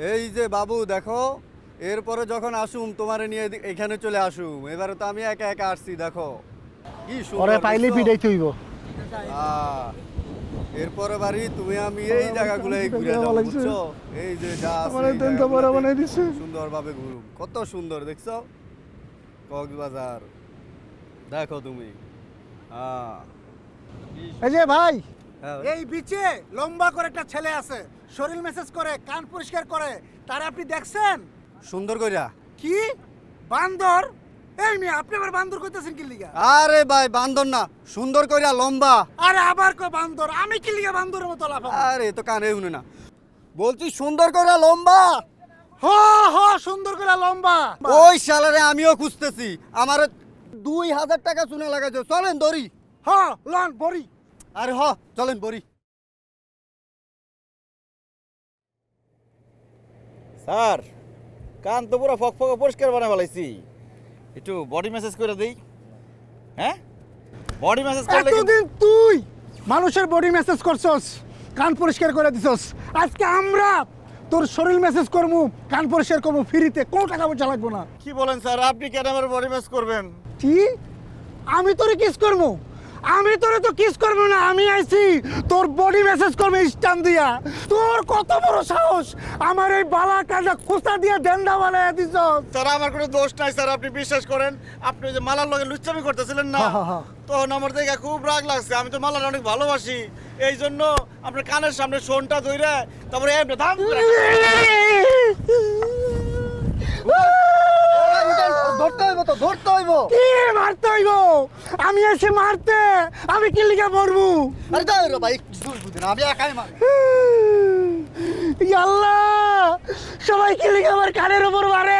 এই যে বাবু দেখো, এরপরে যখন আসুম তোমারে নিয়ে এখানে চলে আসুম। এবারে তো আমি একা একা আসছি, দেখো কি ওরে সুন্দর পাইলে দেখছো? পিটাই থইব। এরপরে বাড়ি তুমি আমি এই জায়গাগুলোই ঘুরে যাবো, বুঝছো? এই যে যা আছে আমারে এই দেন তো বড় জায়গাগুলোতে বানাই দিছে। সুন্দরভাবে ঘুরুম। কত সুন্দর দেখছো কক্সবাজার, দেখো তুমি। এই যে ভাই, হ্যাঁ, এই বিচে লম্বা করে একটা ছেলে আছে, শরীর মেসেজ করে, কান পরিষ্কার করে, তারে আপনি দেখছেন? সুন্দর কইরা। কি বান্দর? এই মেয়ে, আপনি আবার বান্দর কইতেছেন কি লিগা? আরে ভাই বান্দর না, সুন্দর কইরা লম্বা। আরে আবার কো বান্দর? আমি কি লিগা বান্দরের মতো লাফাবো? আরে তো কানে শুনে না, বলছি সুন্দর কইরা লম্বা। হ হ, সুন্দর করে লম্বা। ওই শালারে আমিও খুঁজতেছি, আমার 2000 টাকা চুনা লাগাইছে। চলেন দড়ি। হ লন বড়ি। আরে চলেন বড়ি। স্যার, কান তো পুরো ফকফকে পরিষ্কার বানায় ফেলাইছি, একটু বডি ম্যাসেজ করে দেই। হ্যাঁ, বডি ম্যাসেজ করলে কিন্তু- এতদিন তুই মানুষের বডি মেসেজ করছস, কান পরিষ্কার করে দিছস, আজকে আমরা তোর শরীর মেসেজ করবো, কান পরিষ্কার করবো ফ্রিতে, কোনো টাকা পয়সা লাগবো না। কি বলেন স্যার, আপনি কেন আমার বডি ম্যাসেজ করবেন? কি? আমি তোরে কিস করবো? আমি তোরে তো কিস করবো না, আমি আইছি তোর বডি মেসেজ করবো স্টান দিয়া। তোর কত বড় সাহস, আমার এই বালা কাজা খোসা দিয়া ডেন্ডা বানায় দিছস। স্যার আমার কোনো দোষ নাই স্যার, আপনি বিশ্বাস করেন। আপনি যে মালার লগে লুচ্চামি করতেছিলেন না, হা, হা, হা। তখন আমার দেখে খুব রাগ লাগছে। আমি তো মালার অনেক ভালোবাসি, এই জন্য আপনার কানের সামনে শোনটা ধইরা তারপরে এমনি ধাম করে ধরতে হইব তো, ধরতে হইব। কি মারতে হইব? আমি এসে মারতে, আমি কি লিগা মরবো? আরে দাও রে ভাই, বুঝি না, আমি একাই মার। আল্লাহ, সবাই কি লিখে আমার কানের উপর মারে?